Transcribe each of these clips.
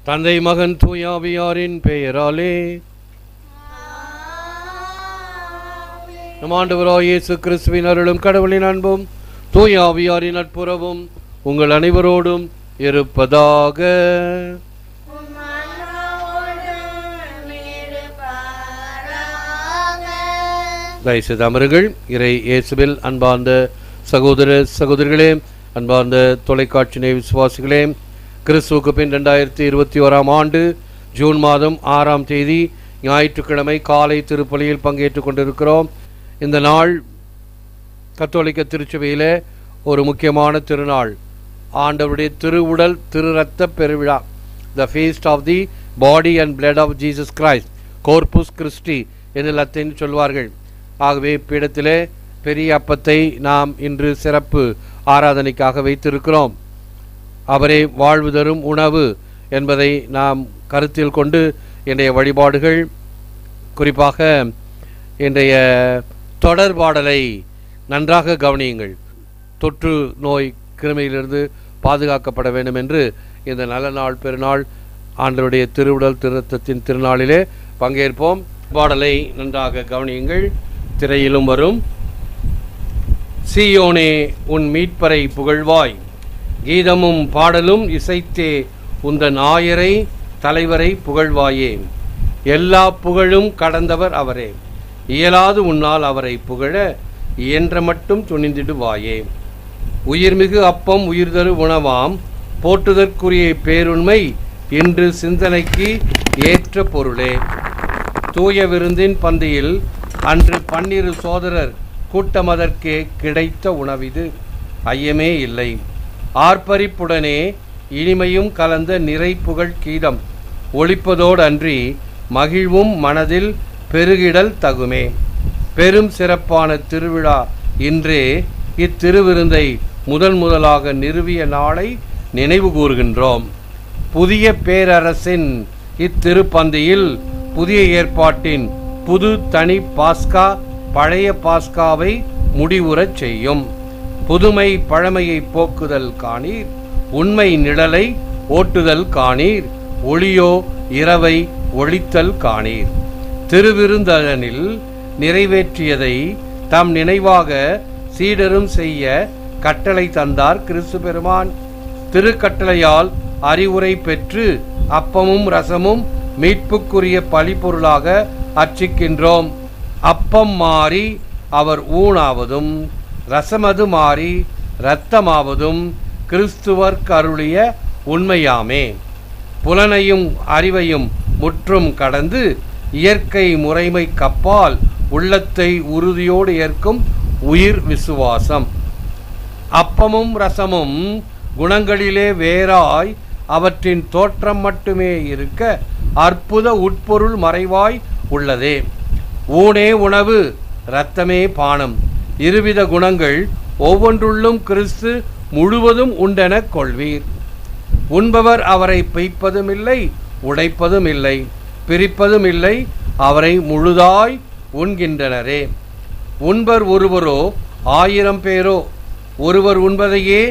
தந்தை மகன் தூயாவியாரின் பெயராலே நம் ஆண்டவராகிய இயேசு கிறிஸ்துவின் அருளும் கடவுளின் அன்பும் தூயாவியாரின் நட்புறவும் உங்கள் அனைவரோடும் இருப்பதாக. தயவுசெய்து அமருங்கள். இறை இயேசுவில் அன்பார்ந்த சகோதர சகோதரிகளே, அன்பார்ந்த தொலைக்காட்சி நேய விசுவாசிகளே, கிறிஸ்துவுக்கு பின் 2021 ஆண்டு ஜூன் மாதம் 6ஆம் தேதி ஞாயிற்றுக்கிழமை காலை திருப்பலியில் பங்கேற்றுக் கொண்டிருக்கிறோம். இந்த நாள் கத்தோலிக்க திருச்சபையில் ஒரு முக்கியமான திருநாள், ஆண்டவருடைய திருவுடல் திரு இரத்த பெருவிழா, the feast of the body and blood of Jesus Christ, Corpus Christi என்று லத்தீன் சொல்வார்கள். ஆகவே பீடத்திலே பெரிய அப்பத்தை நாம் இன்று சிறப்பு ஆராதனைக்காக வைத்திருக்கிறோம். அவரே வாழ்வு தரும் உணவு என்பதை நாம் கருத்தில் கொண்டு இன்றைய வழிபாடுகள், குறிப்பாக இன்றைய தொடர்பாடலை நன்றாக கவனியுங்கள். தொற்று நோய் கிருமியிலிருந்து பாதுகாக்கப்பட வேண்டும் என்று இந்த நல்ல நாள் பெருநாள் ஆண்டவருடைய திருவுடல் திருத்தத்தின் திருநாளிலே பங்கேற்போம். பாடலை நன்றாக கவனியுங்கள். திரையிலும் வரும். சீயோனே உன் மீட்பரை புகழ்வாய், கீதமும் பாடலும் இசைத்தே உந்தன் ஆயரை தலைவரை புகழ்வாயே. எல்லா புகழும் கடந்தவர் அவரே, இயலாது உன்னால் அவரை புகழ இயன்ற மட்டும் துணிந்திடுவாயே. உயிர்மிகு அப்பம் உயிர்தரு உணவாம், போற்றுதற்குரிய பேருண்மை இன்று சிந்தனைக்கு ஏற்ற பொருளே. தூய விருந்தின் பந்தியில் அன்று 12 சோதரர் கூட்டமதற்கே கிடைத்த உணவிது, ஐயமே இல்லை. ஆர்ப்பரிப்புடனே இனிமையும் கலந்த நிறை புகழ் கீதம் ஒழிப்பதோடு அன்றி மகிழ்வும் மனதில் பெருகிடல் தகுமே. பெரும் சிறப்பான திருவிழா இன்றே இத்திருவிருந்தை முதலாக நிறுவிய நாளை நினைவு கூறுகின்றோம். புதிய பேரரசின் இத்திருப்பந்தியில் புதிய ஏற்பாட்டின் புது தனி பாஸ்கா பழைய பாஸ்காவை முடிவுறச் செய்யும். புதுமை பழமையை போக்குதல் காணீர், உண்மை நிழலை ஓட்டுதல் காணீர், ஒளியோ இரவை ஒளித்தல் காணீர். திருவிருந்தனில் நிறைவேற்றியதை தம் நினைவாக சீடரும் செய்ய கட்டளை தந்தார் கிறிஸ்து பெருமான். திருக்கட்டளையால் அறிவுரை பெற்று அப்பமும் ரசமும் மீட்புக்குரிய பழிப்பொருளாக அர்ச்சிக்கின்றோம். அப்பம் மாறி அவர் ஊனாவதும், ரசமது மாறி இரத்தமாவதும் கிறிஸ்துவர்க்கு அருளிய உண்மையாமே. புலனையும் அறிவையும் முற்றும் கடந்து இயற்கை முறைமை கப்பால் உள்ளத்தை உறுதியோடு ஏற்கும் உயிர் விசுவாசம். அப்பமும் ரசமும் குணங்களிலே வேறாய் அவற்றின் தோற்றம் மட்டுமே இருக்க அற்புத உட்பொருள் மறைவாய் உள்ளதே. ஊனே உணவு, இரத்தமே பானம், இருவித குணங்கள் ஒவ்வொன்றுள்ளும் கிறிஸ்து முழுவதும் உண்டென கொள்வீர். உண்பவர் அவரை பெய்ப்பதும் இல்லை, உடைப்பதும் இல்லை, பிரிப்பதும் இல்லை, அவரை முழுதாய் உண்கின்றனரே. உண்பர் ஒருவரோ 1000 பேரோ, ஒருவர் உண்பதையே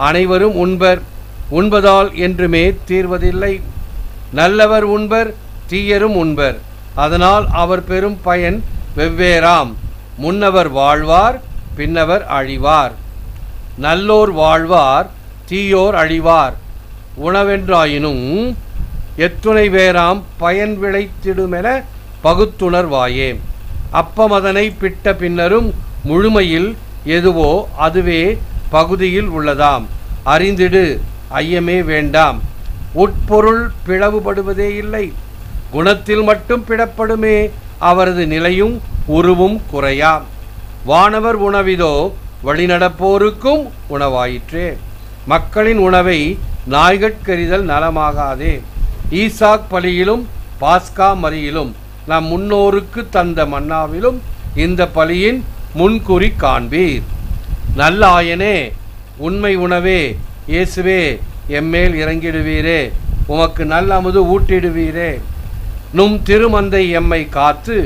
அனைவரும் உண்பர். உண்பதால் என்றுமே தீர்வதில்லை. நல்லவர் உண்பர், தீயரும் உண்பர், அதனால் அவர் பெரும் பயன் வெவ்வேறாம். முன்னவர் வாழ்வார், பின்னவர் அழிவார். நல்லோர் வாழ்வார், தீயோர் அழிவார். உணவென்றாயினும் எத்துணை வேறாம் பயன் விளைத்திடுமென பகுத்துணர்வாயே. அப்பமதனை பிட்ட பின்னரும் முழுமையில் எதுவோ அதுவே பகுதியில் உள்ளதாம். அறிந்திடு, ஐயமே வேண்டாம். உட்பொருள் பிளவுபடுவதே இல்லை, குணத்தில் மட்டும் பிடப்படுமே. அவரது நிலையும் உருவும் குறையாம். வானவர் உணவிதோ வழிநடப்போருக்கும் உணவாயிற்றே. மக்களின் உணவை நாய்கட்கறிதல் நலமாகாதே. ஈசாக் பலியிலும் பாஸ்கா மரியிலும் நம் முன்னோருக்கு தந்த மன்னாவிலும் இந்த பலியின் முன்குறி காண்பீர். நல்ல ஆயனே, உண்மை உணவே, இயேசுவே எம்மேல் இறங்கிடுவீரே, உமக்கு நல்ல அமுது ஊட்டிடுவீரே. நும் திருமந்தை எம்மை காத்து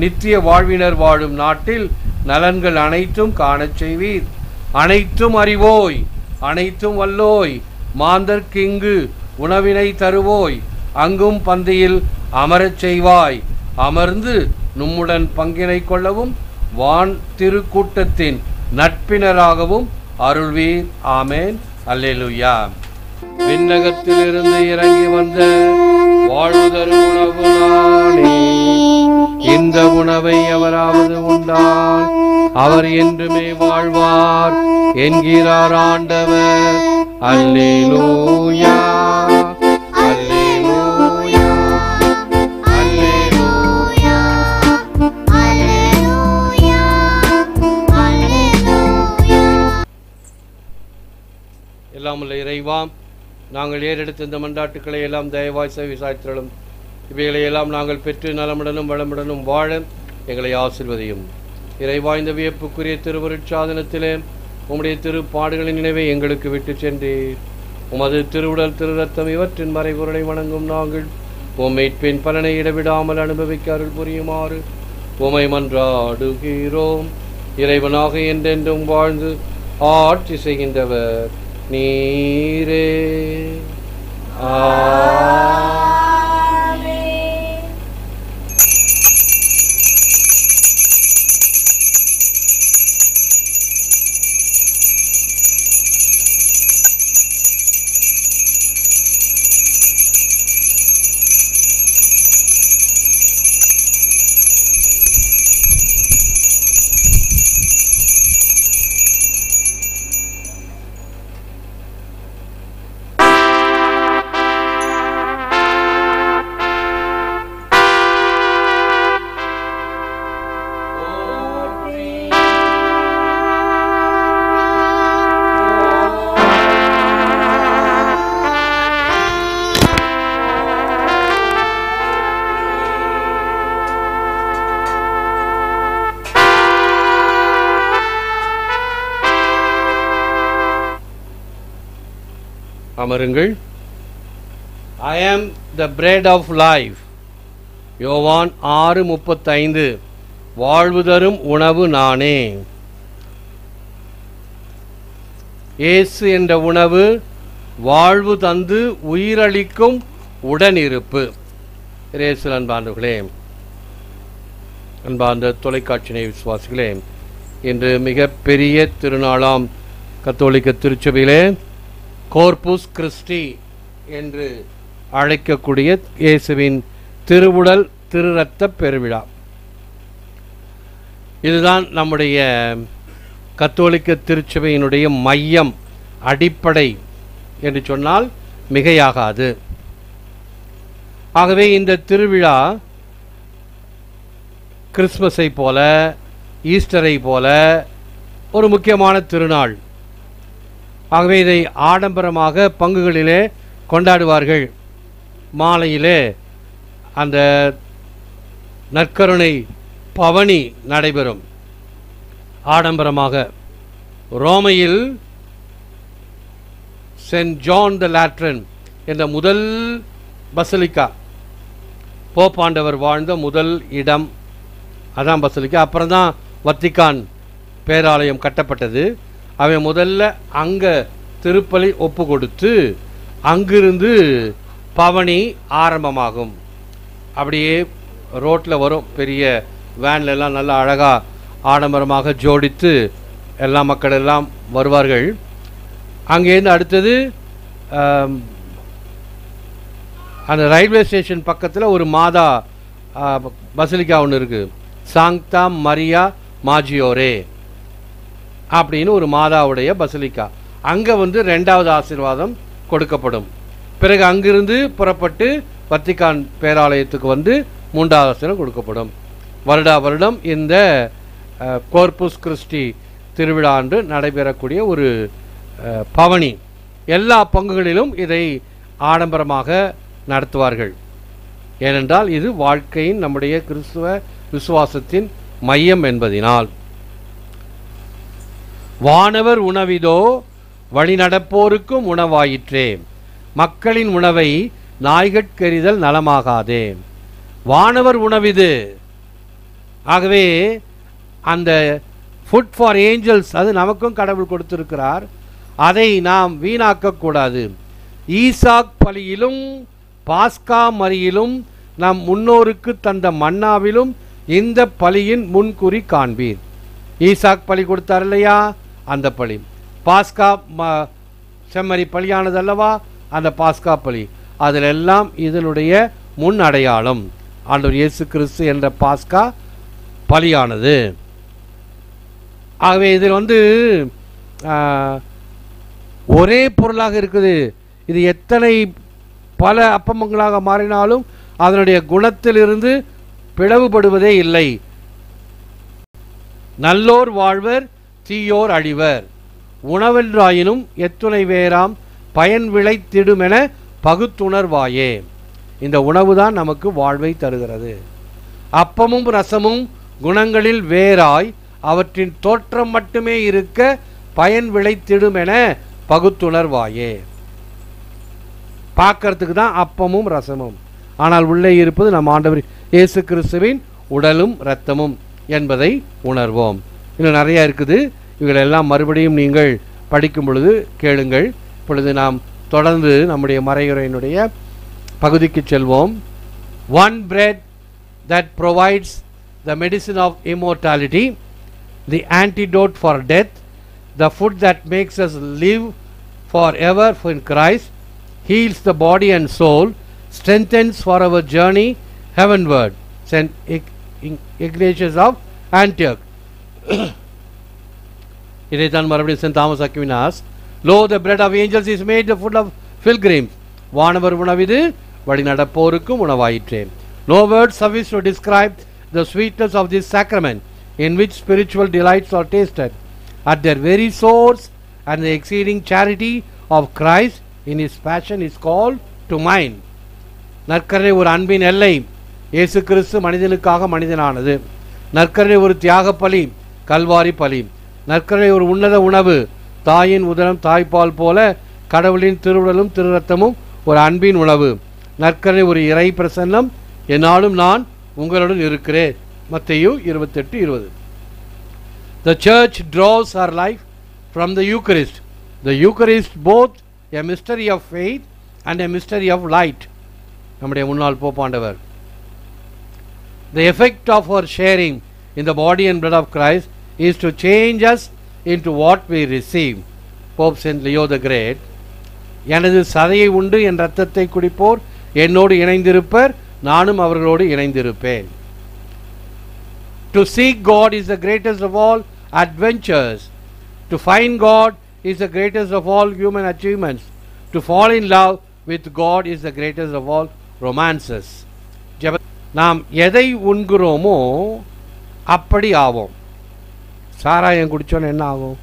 நித்திய வாழ்வினர் வாழும் நாட்டில் நலன்கள் அனைத்தும் காணச் செய்வீர். அனைத்தும் அறிவோய், அனைத்தும் வல்லோய், மாந்தர்க்கு இங்கு உணவினை தருவோய், அங்கும் பந்தியில் அமரச் செய்வாய். அமர்ந்து நம்முடன் பங்கினை கொள்ளவும் வான் திருக்கூட்டத்தின் நட்பினராகவும் அருள்வீர். ஆமேன். அல்லேலூயா. விண்ணகத்திலிருந்து இறங்கி வந்த வாழ்வு தரும் உணவு நானே. இந்த உணவை எவராவது உண்டால் அவர் என்றுமே வாழ்வார் என்கிறார் ஆண்டவர். அல்லேலூயா, அல்லேலூயா, அல்லேலூயா, அல்லேலூயா, அல்லேலூயா. எல்லாம் உள்ள இறைவா, நாங்கள் ஏறெடுத்த இந்த மன்றாட்டுக்களை எல்லாம் தயவாய் செவிசாய்த்திரளும். இவைகளை எல்லாம் நாங்கள் பெற்று நலமுடனும் வளமுடனும் வாழ எங்களை ஆசீர்வதியும். இறைவா, இந்த வியப்புக்குரிய திருவருட்சாதனத்திலே உம்முடைய திருப்பாடுகளின் நினைவை எங்களுக்கு விட்டு சென்றீர். உமது திருவுடல் திரு ரத்தம் இவற்றின் மறைபொருளை வணங்கும் நாங்கள் உம் மீட்பின் பலனை இடைவிடாமல் அனுபவிக்க அருள் புரியுமாறு உமை மன்றாடுகிறோம். இறைவனாக என்றென்றும் வாழ்ந்து ஆட்சி செய்கின்றவர் நீரே. அமருங்கள். I am the bread of life. யோவான் 6:35. வாழ்வு தரும் உணவு நானே. இயேசு என்ற உணவு வாழ்வு தந்து உயிரளிக்கும் உடனிருப்பு. இயேசு அன்பானவர்களே, அன்பார்ந்த தொலைக்காட்சி விசுவாசிகளே, இன்று மிக பெரிய திருநாளாம் கத்தோலிக்க திருச்சபையிலே கோர்புஸ் கிறிஸ்டி என்று அழைக்கக்கூடிய இயேசுவின் திருவுடல் திரு இரத்த பெருவிழா. இதுதான் நம்முடைய கத்தோலிக்க திருச்சபையினுடைய மையம், அடிப்படை என்று சொன்னால் மிகையாகாது. ஆகவே இந்த திருவிழா கிறிஸ்மஸை போல, ஈஸ்டரை போல ஒரு முக்கியமான திருநாள். ஆகவே இதை ஆடம்பரமாக பங்குகளிலே கொண்டாடுவார்கள். மாலையிலே அந்த நற்கருணை பவனி நடைபெறும் ஆடம்பரமாக. ரோமையில் சென்ட் ஜான் த லாட்ரன் என்ற முதல் பசிலிக்கா, போப்பாண்டவர் வாழ்ந்த முதல் இடம், அதான் பசிலிக்கா. அப்புறம் தான் வத்திக்கான் பேராலயம் கட்டப்பட்டது. அவன் முதல்ல அங்கே திருப்பலி ஒப்பு கொடுத்து அங்கிருந்து பவனி ஆரம்பமாகும். அப்படியே ரோட்டில் வரும், பெரிய வேன்ல எல்லாம் நல்லா அழகாக ஆடம்பரமாக ஜோடித்து எல்லா மக்கள் எல்லாம் வருவார்கள். அங்கேருந்து அடுத்தது அந்த ரயில்வே ஸ்டேஷன் பக்கத்தில் ஒரு மாதா பசிலிக்கா ஒன்று இருக்குது, சாங்தா மரியா மாஜியோரே அப்படின்னு ஒரு மாதாவுடைய பசிலிக்கா. அங்கே ரெண்டாவது ஆசீர்வாதம் கொடுக்கப்படும். பிறகு அங்கிருந்து புறப்பட்டு வத்திக்கான் பேராலயத்துக்கு மூன்றாவது ஆசீர்வாதம் கொடுக்கப்படும். வருடா வருடம் இந்த கோர்புஸ் கிறிஸ்டி திருவிழா அன்று நடைபெறக்கூடிய ஒரு பவனி. எல்லா பங்குகளிலும் இதை ஆடம்பரமாக நடத்துவார்கள். ஏனென்றால் இது வாழ்க்கையின், நம்முடைய கிறிஸ்துவ விசுவாசத்தின் மையம் என்பதினால். வானவர் உணவிதோ வழிநடப்போருக்கும் உணவாயிற்றே, மக்களின் உணவை நாய்கட்கெறிதல் நலமாகாதே. வானவர் உணவிது. ஆகவே அந்த ஃபுட் ஃபார் ஏஞ்சல்ஸ், அது நமக்கும் கடவுள் கொடுத்திருக்கிறார். அதை நாம் வீணாக்கக்கூடாது. ஈசாக் பலியிலும் பாஸ்கா மரியிலும் நம் முன்னோருக்கு தந்த மன்னாவிலும் இந்த பலியின் முன்குறி காண்பீர். ஈசாக் பலி கொடுத்தார் இல்லையா, அந்த பலி. பாஸ்கா செம்மறி பலியானது அல்லவா, அந்த பாஸ்கா பலி. அதில் எல்லாம் இதனுடைய முன் அடையாளம் ஆண்டவர் இயேசு கிறிஸ்து என்ற பாஸ்கா பலியானது. ஆகவே இதில் ஒரே பொருளாக இருக்குது. இது எத்தனை பல அப்பமங்களாக மாறினாலும் அதனுடைய குணத்திலிருந்து பிளவுபடுவதே இல்லை. நல்லோர் வாழ்வர், தீயோர் அழிவர். உணவென்றாயினும் எத்துணை வேறாம் பயன் விளைத்திடுமென பகுத்துணர்வாயே. இந்த உணவு தான் நமக்கு வாழ்வை தருகிறது. அப்பமும் ரசமும் குணங்களில் வேறாய் அவற்றின் தோற்றம் மட்டுமே இருக்க பயன் விளைத்திடுமென பகுத்துணர்வாயே. பார்க்கறதுக்கு தான் அப்பமும் ரசமும், ஆனால் உள்ளே இருப்பது நம் ஆண்டவர் இயேசு கிறிஸ்துவின் உடலும் இரத்தமும் என்பதை உணர்வோம். இன்னும் நிறைய இருக்குது. இவைகளெல்லாம் மறுபடியும் நீங்கள் படிக்கும் பொழுது கேளுங்கள். இப்பொழுது நாம் தொடர்ந்து நம்முடைய மறையுரையினுடைய பகுதிக்கு செல்வோம். One bread that provides the medicine of immortality, the antidote for death, the food that makes us live forever in Christ, heals the body and soul, strengthens for our journey heavenward. Saint Ignatius of Antioch. இதைத்தான் மறுபடியும் saint Thomas Aquinas, Lo, the bread of angels is made the food of pilgrims. வானவர் உணவிது வழி நடப்போருக்கும் உணவாயிற்றே. No words suffice to describe the sweetness of this sacrament, in which spiritual delights are tasted at their very source, and the exceeding charity of Christ in his passion is called to mind. நற்கருணை ஒரு அன்பின் எல்லை. இயேசு கிறிஸ்து மனிதனுக்காக மனிதனானது. நற்கருணை ஒரு தியாக பலி, கல்வாரி பலி. நற்கருணை ஒரு உன்னத உணவு, தாயின் உதரம் தாய்ப்பால் போல கடவுளின் திருவுடலும் திருரத்தமும் ஒரு அன்பின் உணவு. நற்கருணை ஒரு இறை பிரசன்னம், என்னாலும் நான் உங்களுடன் இருக்கிறேன். மத்தேயு 28:20. The church draws her life from the Eucharist. The Eucharist both a mystery of faith and a mystery of light. நம்முடைய முன்னாள் போப்பாண்டவர். The effect of our sharing in the body and blood of Christ is to change us into what we receive. Pope Saint Leo the Great. எனது சதையை உண்டு என் இரத்தத்தை குடிப்போர் என்னோடு இணைந்திருப்பர், நானும் அவர்களோடு இணைந்திருப்பேன். To seek God is the greatest of all adventures. To find God is the greatest of all human achievements. To fall in love with God is the greatest of all romances. நாம் எதை உண்கிறோமோ அப்படி ஆவோம். சாராயம் குடிச்சோன்னு என்ன ஆகும்?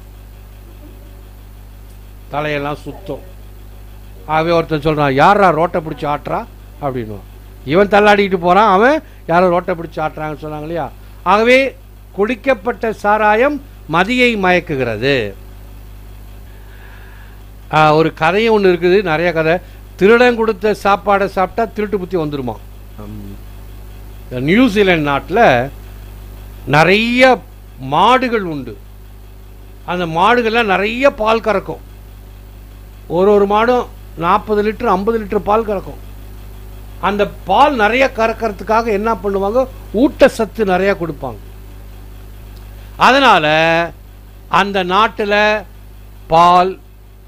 தலையெல்லாம் சுத்தம். ஆகவே ஒருத்தன் சொல்கிறான், யாரா ரோட்டை பிடிச்சி ஆட்டுறா அப்படின்னு. இவன் தள்ளாடிக்கிட்டு போகிறான், அவன் யாரோ ரோட்டை பிடிச்சி ஆட்டுறாங்கன்னு சொன்னாங்க இல்லையா. ஆகவே குடிக்கப்பட்ட சாராயம் மதியை மயக்குகிறது. ஒரு கதையும் ஒன்று இருக்குது, நிறைய கதை. திருடன் கொடுத்த சாப்பாடை சாப்பிட்டா திருட்டு புத்தி வந்துருமா. நியூசிலாந்து நாட்டில் நிறைய மாடுகள் உண்டு. அந்த மாடுகள்லாம் நிறைய பால் கறக்கும். ஒரு மாடும் 40 லிட்டர் 50 லிட்டர் பால் கறக்கும். அந்த பால் நிறைய கறக்கிறதுக்காக என்ன பண்ணுவாங்க, ஊட்டச்சத்து நிறைய கொடுப்பாங்க. அதனால அந்த நாட்டில்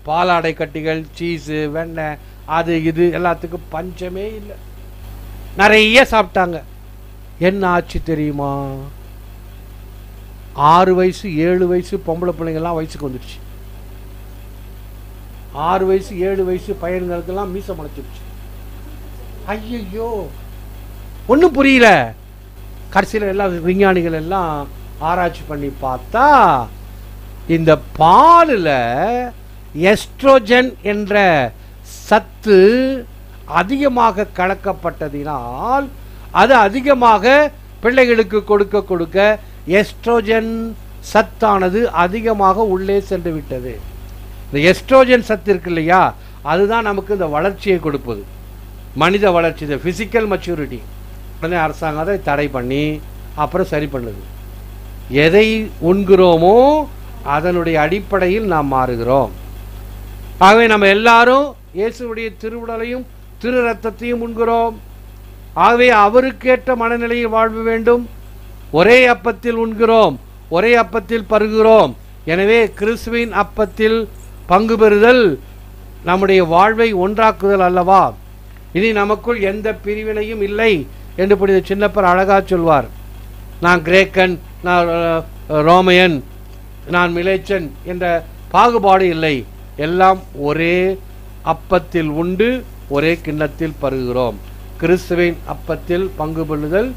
பாலாடை கட்டிகள், சீஸு, வெண்ணெய், அது இது எல்லாத்துக்கும் பஞ்சமே இல்லை. நிறைய சாப்பிட்டாங்க. என்ன ஆச்சு தெரியுமா? 6 வயசு 7 வயசு பொம்பளை பிள்ளைங்கள்லாம் வயசுக்கு வந்துடுச்சு. 6 வயசு 7 வயசு பையன்களுக்கெல்லாம் மீச முளைச்சிருச்சு. ஐயோ, ஒன்றும் புரியல. கடைசியில் எல்லாம் விஞ்ஞானிகள் எல்லாம் ஆராய்ச்சி பண்ணி பார்த்தா இந்த பாலில் எஸ்ட்ரோஜன் என்ற சத்து அதிகமாக கலக்கப்பட்டதினால் அது அதிகமாக பிள்ளைகளுக்கு கொடுக்க எஸ்ட்ரோஜன் சத்தானது அதிகமாக உள்ளே சென்று விட்டது. இந்த எஸ்ட்ரோஜன் சத்து இருக்கு இல்லையா, அதுதான் நமக்கு இந்த வளர்ச்சியை கொடுப்பது, மனித வளர்ச்சி, இந்த ஃபிசிக்கல் மெச்சூரிட்டி. உடனே அரசாங்கம் அதை தடை பண்ணி அப்புறம் சரி பண்ணுது. எதை உண்கிறோமோ அதனுடைய அடிப்படையில் நாம் மாறுகிறோம். ஆகவே நம்ம எல்லாரும் இயேசுடைய திருவுடலையும் திரு ரத்தத்தையும் உண்கிறோம். ஆகவே அவருக்கேற்ற மனநிலையில் வாழ்வு வேண்டும். ஒரே அப்பத்தில் உண்கிறோம், ஒரே அப்பத்தில் பருகிறோம். எனவே கிறிஸ்துவின் அப்பத்தில் பங்கு பெறுதல் நம்முடைய வாழ்வை ஒன்றாக்குதல் அல்லவா? இனி நமக்குள் எந்த பிரிவினையும் இல்லை என்று புனித சின்னப்பர் அழகா சொல்வார். நான் கிரேக்கன், நான் ரோமையன், நான் மிலேச்சன் என்ற பாகுபாடு இல்லை. எல்லாம் ஒரே அப்பத்தில் உண்டு, ஒரே கிண்ணத்தில் பருகிறோம். கிறிஸ்துவின் அப்பத்தில் பங்கு பெறுதல்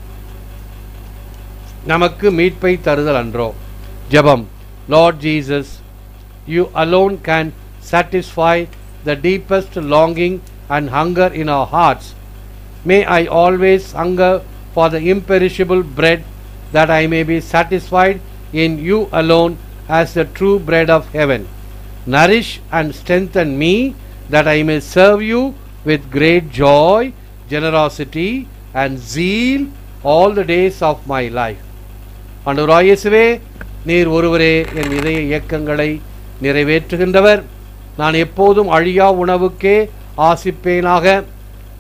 நமக்கு மீட்பை தருதல் அன்றோ? ஜெபம். Lord Jesus, you alone can satisfy the deepest longing and hunger in our hearts. May I always hunger for the imperishable bread, that I may be satisfied in you alone as the true bread of heaven. Nourish and strengthen me, that I may serve you with great joy, generosity and zeal all the days of my life. ஆண்டவராகிய இயேசுவே, நீர் ஒருவரே என் இதய இயக்கங்களை நிறைவேற்றுகின்றவர். நான் எப்போதும் அழியா உணவுக்கே ஆசிப்பேனாக.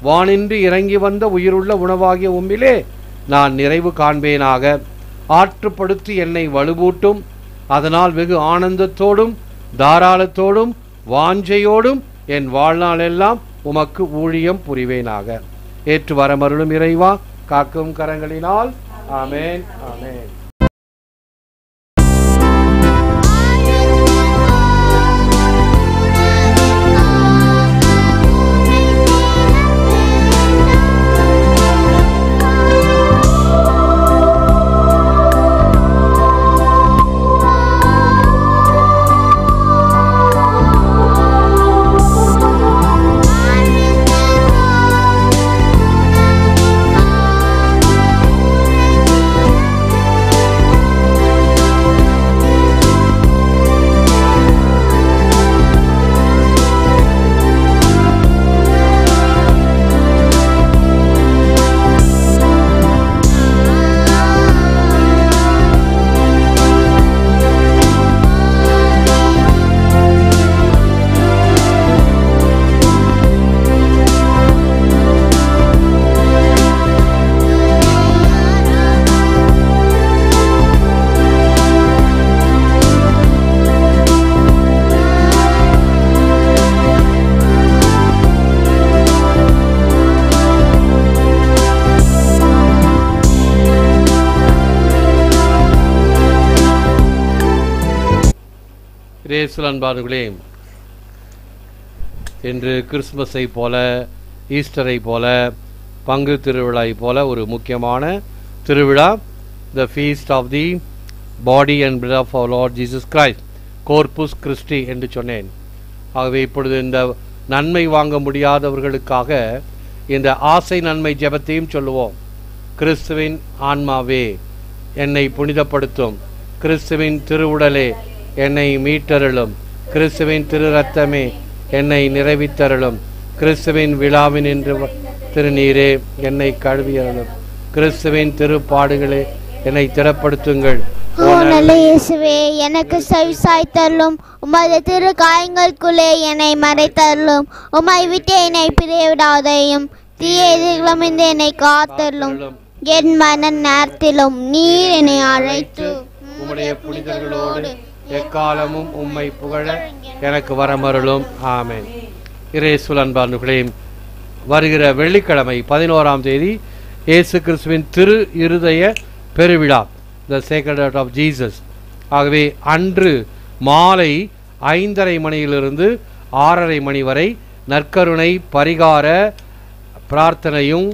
வானின்று இறங்கி வந்த உயிருள்ள உணவாகிய உம்மிலே நான் நிறைவு காண்பேனாக. ஆற்றுப்படுத்தி என்னை வலுவூட்டும். அதனால் வெகு ஆனந்தத்தோடும் தாராளத்தோடும் வாஞ்சையோடும் என் வாழ்நாளெல்லாம் உமக்கு ஊழியம் புரிவேனாக. ஏற்று வரமருளும் இறைவா, காக்கும் கரங்களினால். ஆமேன், ஆமேன். அன்பார்களே, இன்று கிறிஸ்துமஸை போல, ஈஸ்டரை போல, பங்கு திருவிழாவை போல ஒரு முக்கியமான திருவிழா, the feast of the body and blood of our Lord Jesus Christ, Corpus Christi என்று சொன்னேன். ஆகவே இப்பொழுது இந்த நன்மை வாங்க முடியாதவர்களுக்காக இந்த ஆசை நன்மை ஜெபத்தையும் சொல்லுவோம். கிறிஸ்துவின் ஆன்மாவே என்னை புனிதப்படுத்தும். கிறிஸ்துவின் திருவுடலே என்னை மீட்டருளும். கிறிஸ்துவின் திரு ரத்தமே என்னை நிறைவித்தருளும். கிறிஸ்துவின் விழாவின் என்று திருநீரே என்னை கழுவியருளும். கிறிஸ்துவின் திருப்பாடுகளே என்னை திடப்படுத்துங்கள். எனக்கு செவிசாய்த்தருளும். உமது திரு காயங்களுக்குள்ளே என்னை மறைத்தருளும். உம்மை விட்டு என்னை பிரிவிடாதையும். தீய எதிர்களும் என்னை காத்தருளும். என் மன நேரத்திலும் நீர் என்னை அழைத்து உம்முடைய புனிதர்களோடு எக்காலமும் உம்மை புகழ எனக்கு வரமருளும். ஆமென். இயேசுவில் அன்பார்ந்தவர்களே, வருகிற வெள்ளிக்கிழமை 11ஆம் தேதி இயேசு கிறிஸ்துவின் திரு இருதய பெருவிழா, the sacred heart of Jesus. ஆகவே அன்று மாலை 5:30 மணியிலிருந்து 6:30 மணி வரை நற்கருணை பரிகார பிரார்த்தனையும்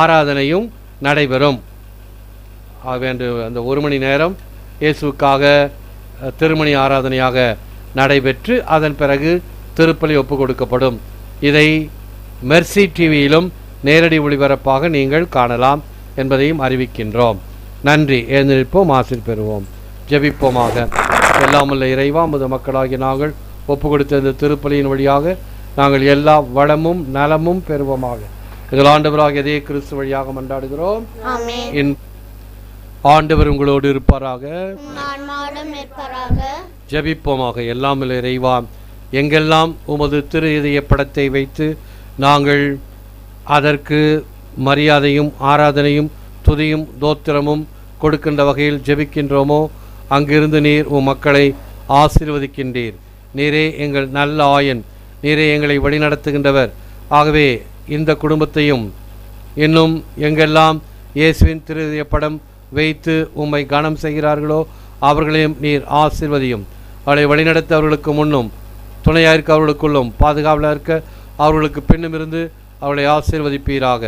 ஆராதனையும் நடைபெறும். ஆகவே அந்த 1 மணி நேரம் இயேசுக்காக திருமணி ஆராதனையாக நடைபெற்று அதன் பிறகு திருப்பலி ஒப்பு கொடுக்கப்படும். இதை மெர்சி டிவியிலும் நேரடி ஒளிபரப்பாக நீங்கள் காணலாம் என்பதையும் அறிவிக்கின்றோம். நன்றி. எழுந்திருப்போம், ஆசீர் பெறுவோம். ஜெபிப்போமாக. எல்லாமல்ல இறைவா, உமது மக்களாகிய நாங்கள் ஒப்பு கொடுத்த இந்த திருப்பலியின் வழியாக நாங்கள் எல்லா வளமும் நலமும் பெறுவோமாக. எங்கள் ஆண்டவராக இதே கிறிஸ்து வழியாக மன்றாடுகிறோம். ஆண்டவர் உங்களோடு இருப்பாராக. ஜெபிப்போமாக. எல்லாமல்ல இறைவா, எங்கெல்லாம் உமது திரு இதய படத்தை வைத்து நாங்கள் அதற்கு மரியாதையும் ஆராதனையும் துதியும் தோத்திரமும் கொடுக்கின்ற வகையில் ஜெபிக்கின்றோமோ அங்கிருந்து நீர் உம் மக்களை ஆசீர்வதிக்கின்றீர். நீரே எங்கள் நல்ல ஆயன், நீரே எங்களை வழிநடத்துகின்றவர். ஆகவே இந்த குடும்பத்தையும் இன்னும் எங்கெல்லாம் இயேசுவின் திருவிய படம் வைத்து உம்மை கனம் செய்கிறார்களோ அவர்களையும் நீர் ஆசீர்வதியும். அவளை வழிநடத்த அவர்களுக்கு முன்னும் துணையாக இருக்க அவர்களுக்குள்ளும் பாதுகாவலாக இருக்க அவர்களுக்கு பின்னும் இருந்து அவளை ஆசீர்வதிப்பீராக.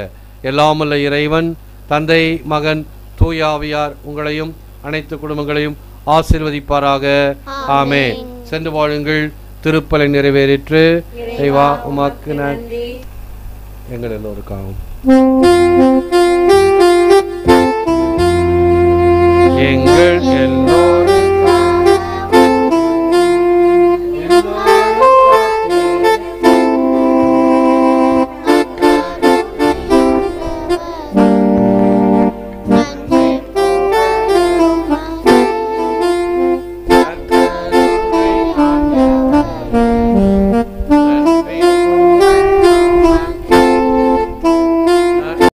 எல்லாமல்ல இறைவன் தந்தை மகன் தூய ஆவியார் உங்களையும் அனைத்து குடும்பங்களையும் ஆசீர்வதிப்பாராக. ஆமென். சென்று வாழுங்கள். திருப்பலி நிறைவேறிற்று. இறைவா உமக்கு நன்றி. எங்கள் எல்லோருக்காகவும் எங்கள்